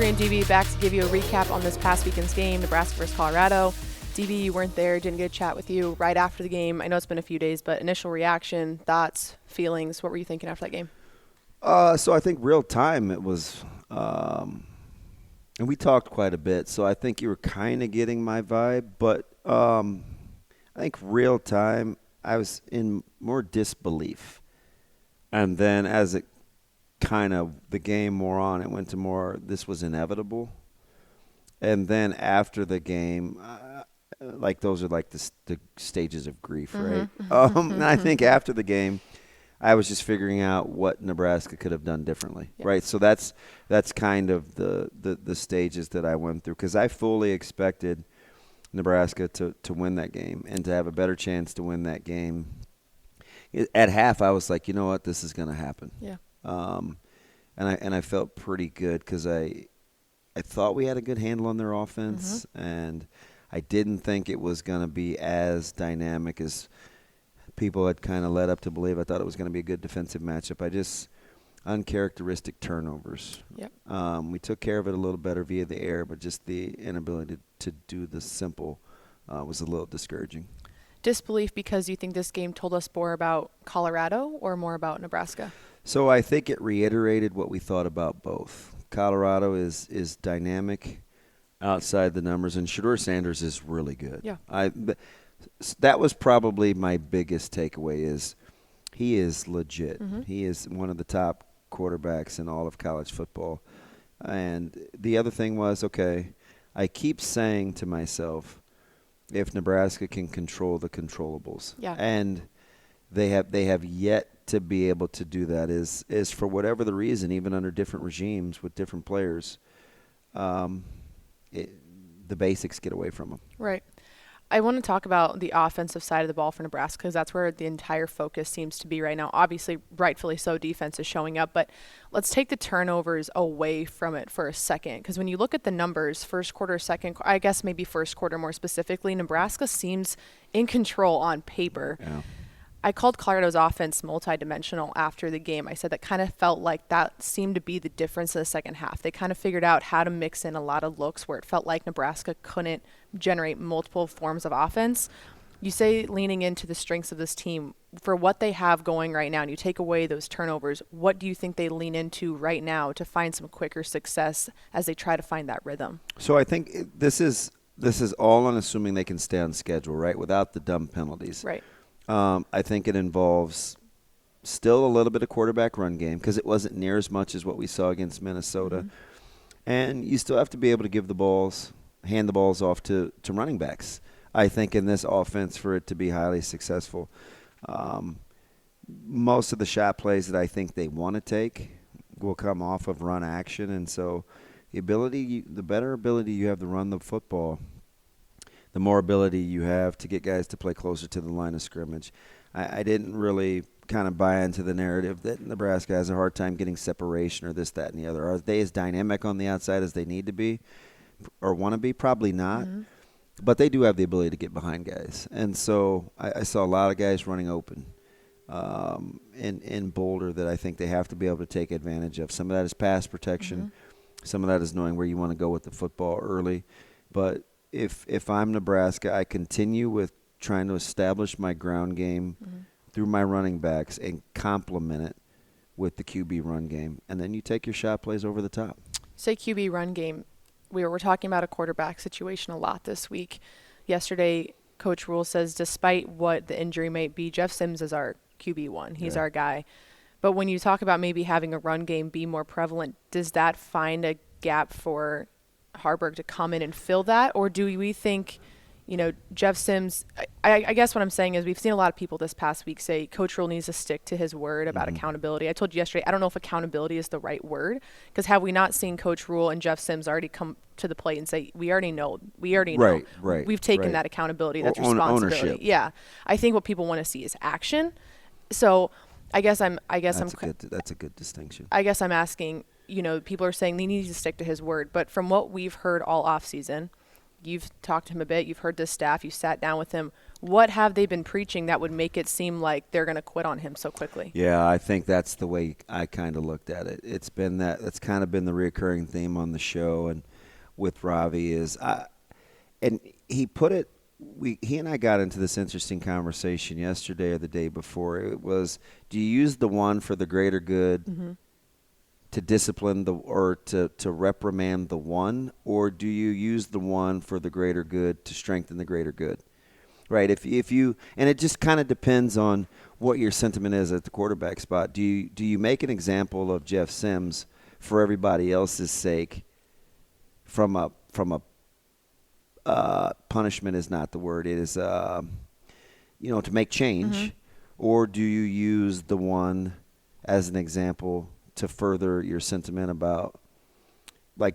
Averie and DB back to give you a recap on this past weekend's game, Nebraska versus Colorado. DB, you weren't there, didn't get a chat with you right after the game. I know it's been a few days, but initial reaction, thoughts, feelings, what were you thinking after that game? So I think real time it was, and we talked quite a bit, so I think you were kind of getting my vibe, but I think real time I was in more disbelief. And then as it kind of the game more on, it went to more this was inevitable. And then after the game, like those are like the stages of grief, right? And I think after the game, I was just figuring out what Nebraska could have done differently, right? So that's kind of the stages that I went through, because I fully expected Nebraska to win that game and to have a better chance to win that game. At half, I was like, you know what, this is going to happen. Yeah. And I felt pretty good because I thought we had a good handle on their offense, and I didn't think it was going to be as dynamic as people had kind of led up to believe. I thought it was going to be a good defensive matchup. Uncharacteristic turnovers. Yep. We took care of it a little better via the air, but just the inability to do the simple was a little discouraging. Disbelief because you think this game told us more about Colorado or more about Nebraska? So I think it reiterated what we thought about both. Colorado is dynamic outside the numbers, and Shedeur Sanders is really good. Yeah. That was probably my biggest takeaway is he is legit. He is one of the top quarterbacks in all of college football. And the other thing was, okay, I keep saying to myself, if Nebraska can control the controllables. Yeah. And they have yet to be able to do that is for whatever the reason, even under different regimes with different players, the basics get away from them. Right. I want to talk about the offensive side of the ball for Nebraska because that's where the entire focus seems to be right now. Obviously, rightfully so, defense is showing up, but let's take the turnovers away from it for a second, because when you look at the numbers, first quarter, second, I guess maybe first quarter more specifically, Nebraska seems in control on paper. Yeah. I called Colorado's offense multidimensional after the game. I said that kind of felt like that seemed to be the difference in the second half. They kind of figured out how to mix in a lot of looks where it felt like Nebraska couldn't generate multiple forms of offense. You say leaning into the strengths of this team for what they have going right now, and you take away those turnovers, what do you think they lean into right now to find some quicker success as they try to find that rhythm? So I think this is all on assuming they can stay on schedule, right, without the dumb penalties. Right. I think it involves still a little bit of quarterback run game because it wasn't near as much as what we saw against Minnesota. And you still have to be able to hand the balls off to running backs, I think, in this offense for it to be highly successful. Most of the shot plays that I think they want to take will come off of run action. And so the better ability you have to run the football, the more ability you have to get guys to play closer to the line of scrimmage. I didn't really kind of buy into the narrative that Nebraska has a hard time getting separation or this, that, and the other. Are they as dynamic on the outside as they need to be or want to be? Probably not. But they do have the ability to get behind guys. And so I saw a lot of guys running open in Boulder that I think they have to be able to take advantage of. Some of that is pass protection. Some of that is knowing where you want to go with the football early. But if I'm Nebraska, I continue with trying to establish my ground game through my running backs and complement it with the QB run game. And then you take your shot plays over the top. Say QB run game. We were talking about a quarterback situation a lot this week. Yesterday, Coach Rule says despite what the injury might be, Jeff Sims is our QB1. He's our guy. But when you talk about maybe having a run game be more prevalent, does that find a gap for Harburg to come in and fill that? Or do we think, Jeff Sims, I guess what I'm saying is we've seen a lot of people this past week say Coach Rule needs to stick to his word about accountability. I told you yesterday, I don't know if accountability is the right word, because have we not seen Coach Rule and Jeff Sims already come to the plate and say, we already know. Right. We've taken that accountability, that's responsibility. Ownership. Yeah. I think what people want to see is action. So that's a good distinction. I guess I'm asking, people are saying they need to stick to his word, but from what we've heard all offseason, you've talked to him a bit, you've heard this staff, you sat down with him. What have they been preaching that would make it seem like they're going to quit on him so quickly? Yeah, I think that's the way I kind of looked at it. It's been that's kind of been the recurring theme on the show and with Ravi is and he put it. He and I got into this interesting conversation yesterday or the day before. It was, do you use the one for the greater good to discipline or to reprimand the one, or do you use the one for the greater good to strengthen the greater good? Right. If you, and it just kind of depends on what your sentiment is at the quarterback spot. Do you make an example of Jeff Sims for everybody else's sake? From a punishment is not the word. It is to make change, or do you use the one as an example to further your sentiment about?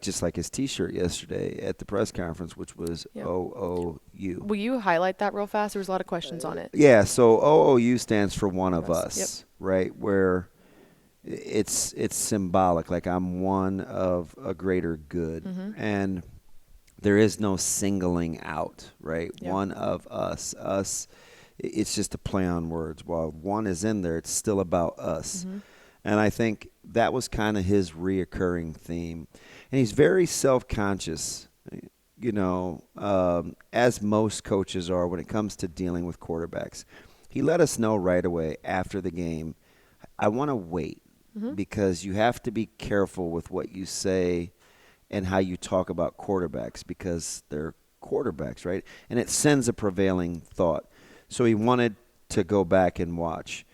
Just like his T-shirt yesterday at the press conference, which was OOU. Will you highlight that real fast? There was a lot of questions on it. Yeah, so OOU stands for one of us, Yep. right? Where it's symbolic, like I'm one of a greater good. And there is no singling out, right? Yep. One of us. Us, it's just a play on words. While one is in there, it's still about us. And I think that was kind of his reoccurring theme. And he's very self-conscious, as most coaches are when it comes to dealing with quarterbacks. He let us know right away after the game, I want to wait because you have to be careful with what you say and how you talk about quarterbacks because they're quarterbacks, right? And it sends a prevailing thought. So he wanted to go back and watch.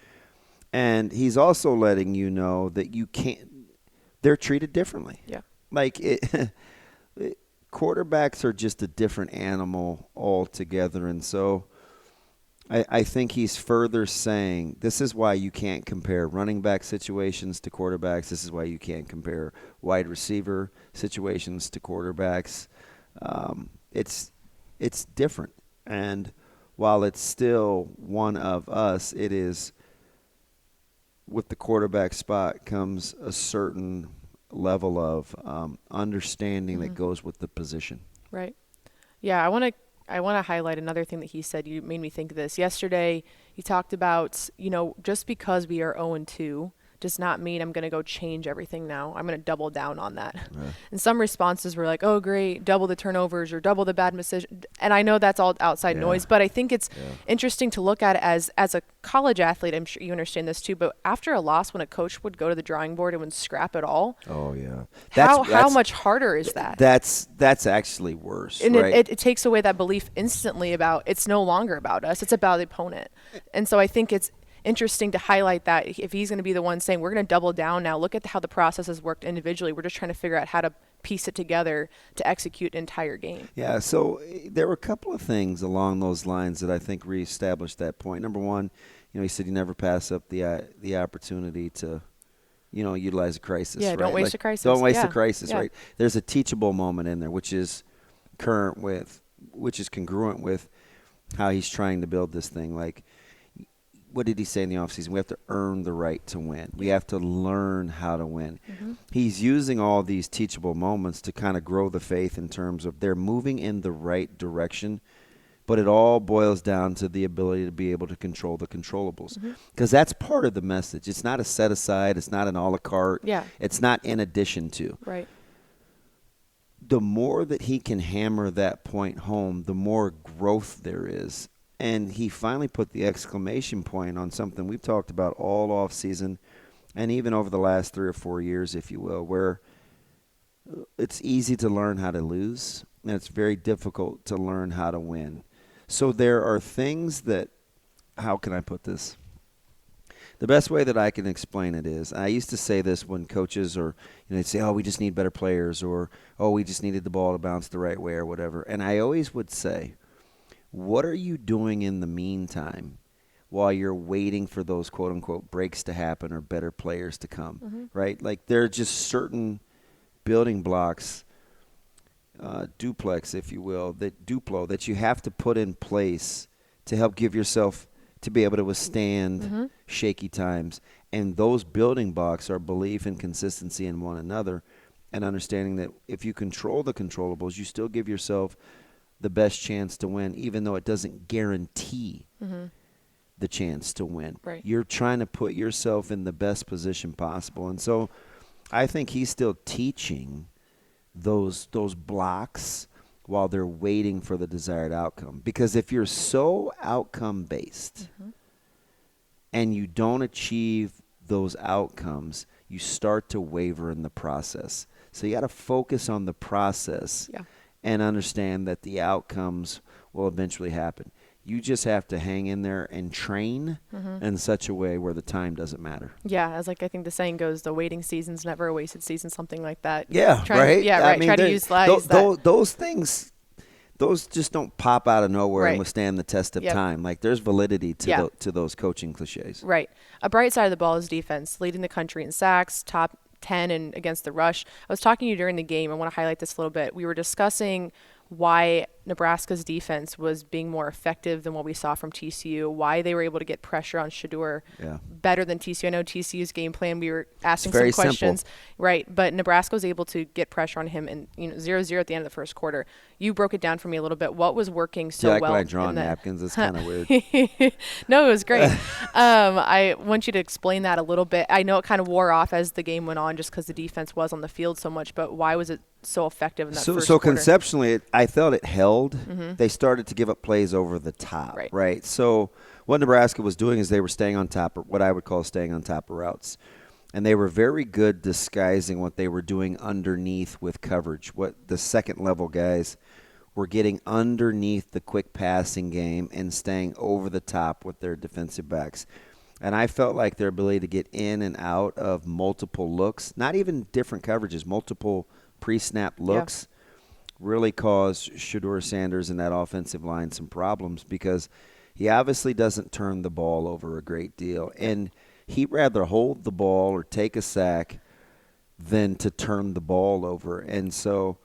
And he's also letting you know that you can't – they're treated differently. Yeah. Quarterbacks are just a different animal altogether. And so I think he's further saying this is why you can't compare running back situations to quarterbacks. This is why you can't compare wide receiver situations to quarterbacks. It's different. And while it's still one of us, it is – with the quarterback spot comes a certain level of understanding that goes with the position. Right. Yeah, I want to highlight another thing that he said. You made me think of this. Yesterday, he talked about, just because we are 0-2 does not mean I'm going to go change everything now. I'm going to double down on that. Right. And some responses were like, oh, great, double the turnovers or double the bad decision. And I know that's all outside noise, but I think it's interesting to look at it as a college athlete. I'm sure you understand this too, but after a loss, when a coach would go to the drawing board and would scrap it all. Oh, yeah. How much harder is that? That's actually worse. And right? it takes away that belief instantly about it's no longer about us. It's about the opponent. And so I think it's interesting to highlight that if he's going to be the one saying we're going to double down now, look at how the process has worked individually. We're just trying to figure out how to piece it together to execute an entire game. Yeah, so there were a couple of things along those lines that I think reestablished that point. Number one, he said you never pass up the opportunity to, utilize a crisis. Yeah, right? Don't waste a crisis. Don't waste a crisis, right? There's a teachable moment in there, which is congruent with how he's trying to build this thing. Like, what did he say in the offseason? We have to earn the right to win. We have to learn how to win. He's using all these teachable moments to kind of grow the faith in terms of they're moving in the right direction, but it all boils down to the ability to be able to control the controllables. Because that's part of the message. It's not a set aside. It's not an a la carte. Yeah. It's not in addition to. Right. The more that he can hammer that point home, the more growth there is. And he finally put the exclamation point on something we've talked about all off season and even over the last 3 or 4 years, if you will, where it's easy to learn how to lose and it's very difficult to learn how to win. So there are things that, how can I put this? The best way that I can explain it is, I used to say this when coaches they'd say, oh, we just need better players, or, oh, we just needed the ball to bounce the right way or whatever. And I always would say, what are you doing in the meantime while you're waiting for those quote-unquote breaks to happen or better players to come, right? Like there are just certain building blocks, duplex, if you will, Duplo, that you have to put in place to help give yourself to be able to withstand shaky times. And those building blocks are belief and consistency in one another and understanding that if you control the controllables, you still give yourself the best chance to win, even though it doesn't guarantee the chance to win. Right. You're trying to put yourself in the best position possible. And so I think he's still teaching those blocks while they're waiting for the desired outcome. Because if you're so outcome-based and you don't achieve those outcomes, you start to waver in the process. So you got to focus on the process and understand that the outcomes will eventually happen. You just have to hang in there and train in such a way where the time doesn't matter. Yeah, as like I think the saying goes, the waiting season's never a wasted season, something like that. Yeah, right? Yeah, right. Try to use those things, those just don't pop out of nowhere and withstand the test of time. Like there's validity to those coaching cliches. Right. A bright side of the ball is defense, leading the country in sacks, top 10 and against the rush. I was talking to you during the game. I want to highlight this a little bit. We were discussing why Nebraska's defense was being more effective than what we saw from TCU, why they were able to get pressure on Shedeur better than TCU. I know TCU's game plan, we were asking some questions. Simple. Right, but Nebraska was able to get pressure on him and 0-0 at the end of the first quarter. You broke it down for me a little bit. What was working so well? Like when I draw napkins, it's kind of weird. No, it was great. I want you to explain that a little bit. I know it kind of wore off as the game went on just because the defense was on the field so much, but why was it so effective in that first quarter? So conceptually, I felt it held. They started to give up plays over the top, right? So what Nebraska was doing is they were staying on top, or what I would call staying on top of routes. And they were very good disguising what they were doing underneath with coverage. What the second-level guys were getting underneath the quick passing game and staying over the top with their defensive backs. And I felt like their ability to get in and out of multiple looks, not even different coverages, multiple pre-snap looks, really caused Shedeur Sanders and that offensive line some problems because he obviously doesn't turn the ball over a great deal. And he'd rather hold the ball or take a sack than to turn the ball over. And so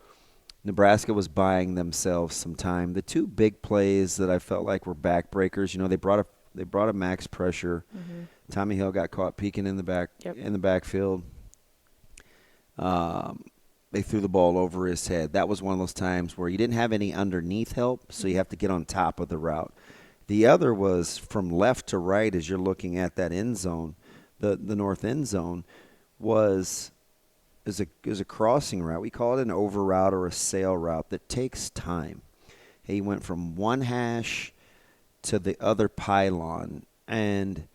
Nebraska was buying themselves some time. The two big plays that I felt like were backbreakers, they brought a max pressure. Tommy Hill got caught peeking in the backfield. They threw the ball over his head. That was one of those times where you didn't have any underneath help, so you have to get on top of the route. The other was from left to right as you're looking at that end zone, the north end zone, is a crossing route. We call it an over route or a sail route that takes time. He went from one hash to the other pylon, and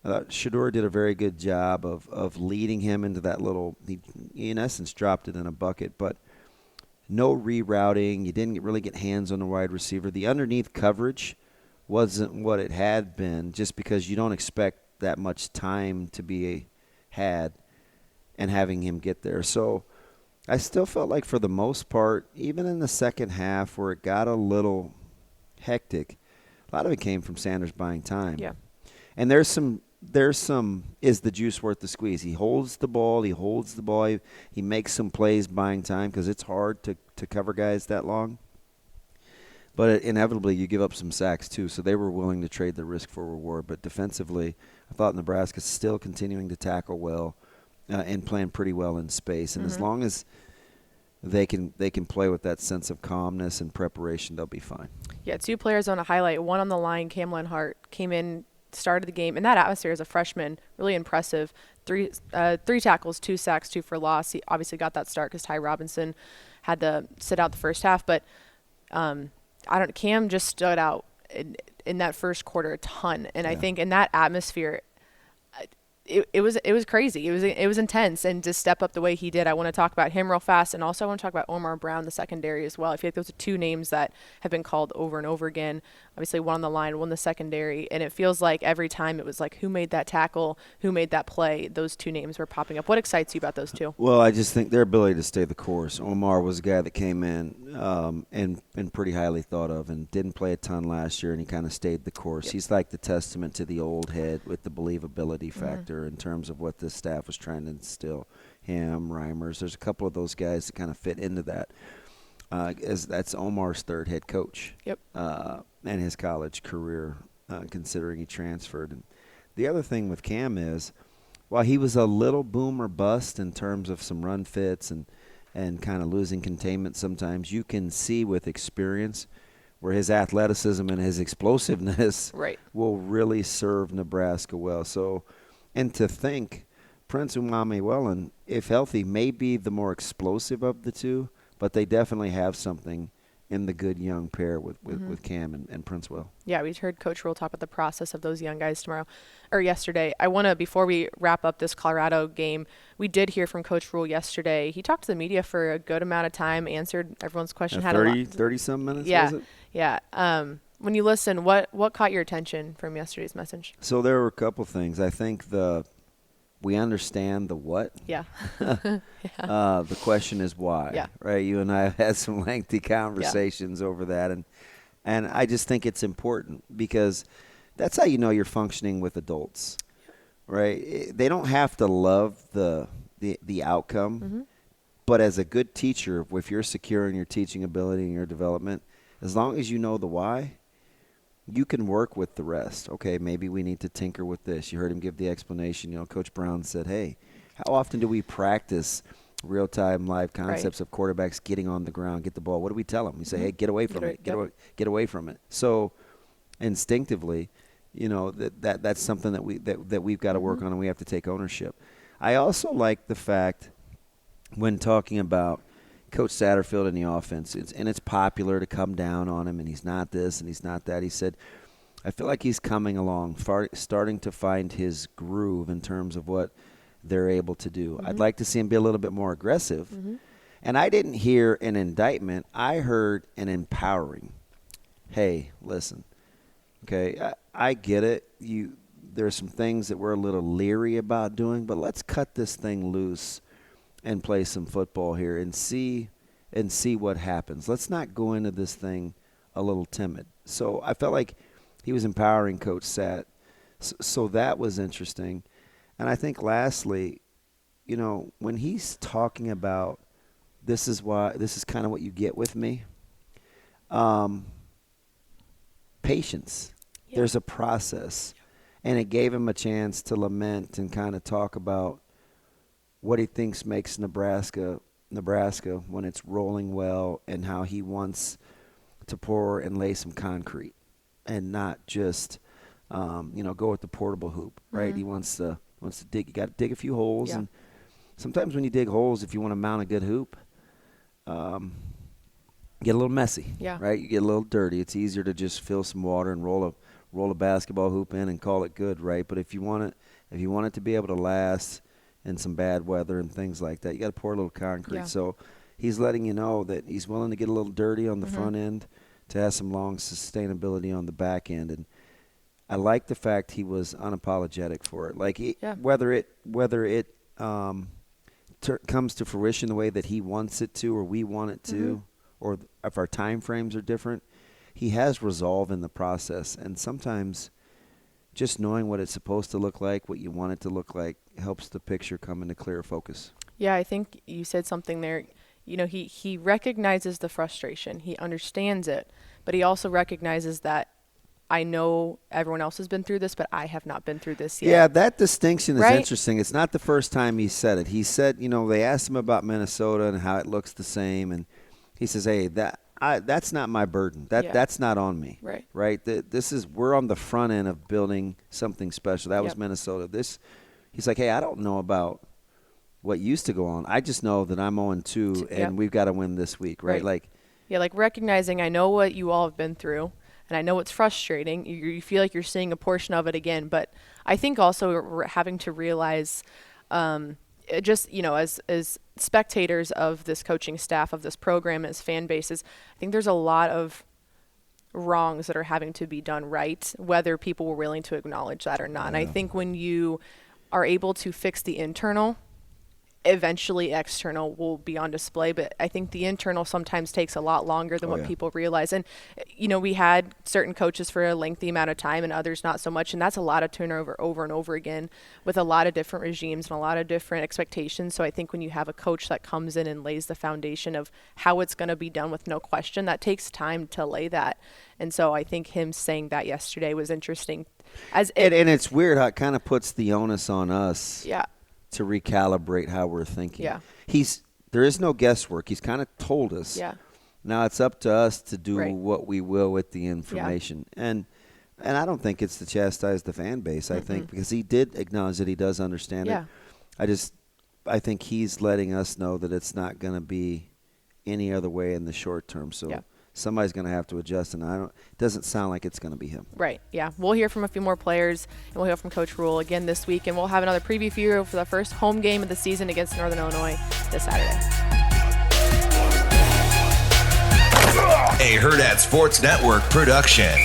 Shedeur did a very good job of leading him into that little – he in essence dropped it in a bucket, but no rerouting. You didn't really get hands on the wide receiver. The underneath coverage wasn't what it had been just because you don't expect that much time to be had and having him get there. So I still felt like for the most part, even in the second half where it got a little hectic, a lot of it came from Sanders buying time. Yeah. And there's some is the juice worth the squeeze? He holds the ball. He makes some plays buying time because it's hard to cover guys that long. But inevitably you give up some sacks too, so they were willing to trade the risk for reward. But defensively, I thought Nebraska's still continuing to tackle well and playing pretty well in space. And as long as they can play with that sense of calmness and preparation, they'll be fine. Yeah, two players on a highlight. One on the line, Cam Lenhart, came in, started the game. In that atmosphere as a freshman, really impressive. Three tackles, 2 sacks, 2 for loss. He obviously got that start because Ty Robinson had to sit out the first half. But Cam just stood out in that first quarter a ton. And I think in that atmosphere, it was crazy. It was intense, and to step up the way he did, I want to talk about him real fast, and also I want to talk about Omar Brown, the secondary as well. I feel like those are two names that have been called over and over again. Obviously, one on the line, one the secondary, and it feels like every time it was like, who made that tackle, who made that play? Those two names were popping up. What excites you about those two? Well, I just think their ability to stay the course. Omar was a guy that came in and pretty highly thought of, and didn't play a ton last year, and he kind of stayed the course. Yep. He's like the testament to the old head with the believability factor in terms of what this staff was trying to instill. Him, Reimers, there's a couple of those guys that kind of fit into that. As that's Omar's third head coach. Yep. And his college career, considering he transferred. And the other thing with Cam is, while he was a little boom or bust in terms of some run fits and and kind of losing containment sometimes, you can see with experience where his athleticism and his explosiveness will really serve Nebraska well. So, and to think Prince Umamewelen, if healthy, may be the more explosive of the two, but they definitely have something in the good young pair with Cam and Princewell. Yeah, we heard Coach Rule talk about the process of those young guys yesterday. I want to, before we wrap up this Colorado game, we did hear from Coach Rule yesterday. He talked to the media for a good amount of time, answered everyone's question. 30-some minutes, was it? Yeah. When you listen, what caught your attention from yesterday's message? So there were a couple things. I think we understand the what. Yeah. The question is why. Yeah. Right? You and I have had some lengthy conversations over that, and I just think it's important because that's how you know you're functioning with adults. Right? They don't have to love the outcome, but as a good teacher, if you're secure in your teaching ability and your development, as long as you know the why, you can work with the rest. Okay, maybe we need to tinker with this. You heard him give the explanation. Coach Brown said, hey, how often do we practice real-time live concepts of quarterbacks getting on the ground, get the ball? What do we tell them? We say, hey, get away from it. Get away from it. So instinctively, that's something that we've got to work on, and we have to take ownership. I also like the fact when talking about Coach Satterfield and the offense, it's popular to come down on him, and he's not this and he's not that. He said, I feel like he's coming along, starting to find his groove in terms of what they're able to do. I'd like to see him be a little bit more aggressive. And I didn't hear an indictment. I heard an empowering. Hey, listen, okay, I get it. There's some things that we're a little leery about doing, but let's cut this thing loose and play some football here and see what happens. Let's not go into this thing a little timid. So I felt like he was empowering Coach Sat. So that was interesting. And I think lastly, when he's talking about this is kind of what you get with me, patience. Yeah. There's a process. And it gave him a chance to lament and kind of talk about what he thinks makes Nebraska when it's rolling well, and how he wants to pour and lay some concrete and not just go with the portable hoop, right? He wants to dig. You got to dig a few holes, and sometimes when you dig holes, if you want to mount a good hoop, get a little messy, right? You get a little dirty. It's easier to just fill some water and roll a basketball hoop in and call it good, right? But if you want it to be able to last in some bad weather and things like that, you got to pour a little concrete. Yeah. So he's letting you know that he's willing to get a little dirty on the front end to have some long sustainability on the back end. And I like the fact he was unapologetic for it. Like whether it comes to fruition the way that he wants it to, or we want it to, or if our time frames are different, he has resolve in the process. And sometimes just knowing what it's supposed to look like, what you want it to look like, helps the picture come into clearer focus. Yeah, I think you said something there. He recognizes the frustration. He understands it, but he also recognizes that I know everyone else has been through this, but I have not been through this yet. Yeah, that distinction is interesting. It's not the first time he said it. He said, they asked him about Minnesota and how it looks the same, and he says, hey, that's not my burden. That's not on me. Right. We're on the front end of building something special. That was Minnesota. He's like, hey, I don't know about what used to go on. I just know that I'm 0-2 and we've got to win this week. Right. Like recognizing I know what you all have been through, and I know it's frustrating. You feel like you're seeing a portion of it again, but I think also we're having to realize, as spectators of this coaching staff, of this program, as fan bases, I think there's a lot of wrongs that are having to be done right, whether people were willing to acknowledge that or not. And I think when you are able to fix the internal, eventually external will be on display. But I think the internal sometimes takes a lot longer than what people realize. And, we had certain coaches for a lengthy amount of time and others not so much. And that's a lot of turnover over and over again with a lot of different regimes and a lot of different expectations. So I think when you have a coach that comes in and lays the foundation of how it's going to be done with no question, that takes time to lay that. And so I think him saying that yesterday was interesting. And it's weird how it kind of puts the onus on us to recalibrate how we're thinking. Yeah. there is no guesswork. He's kind of told us. Yeah. Now it's up to us to do Right. what we will with the information. And I don't think it's to chastise the fan base. I think because he did acknowledge that he does understand Yeah. it. I think he's letting us know that it's not going to be any other way in the short term. So somebody's going to have to adjust, and it doesn't sound like it's going to be him. Right, yeah. We'll hear from a few more players, and we'll hear from Coach Rule again this week, and we'll have another preview for you for the first home game of the season against Northern Illinois this Saturday. A Hurrdat Sports Network production.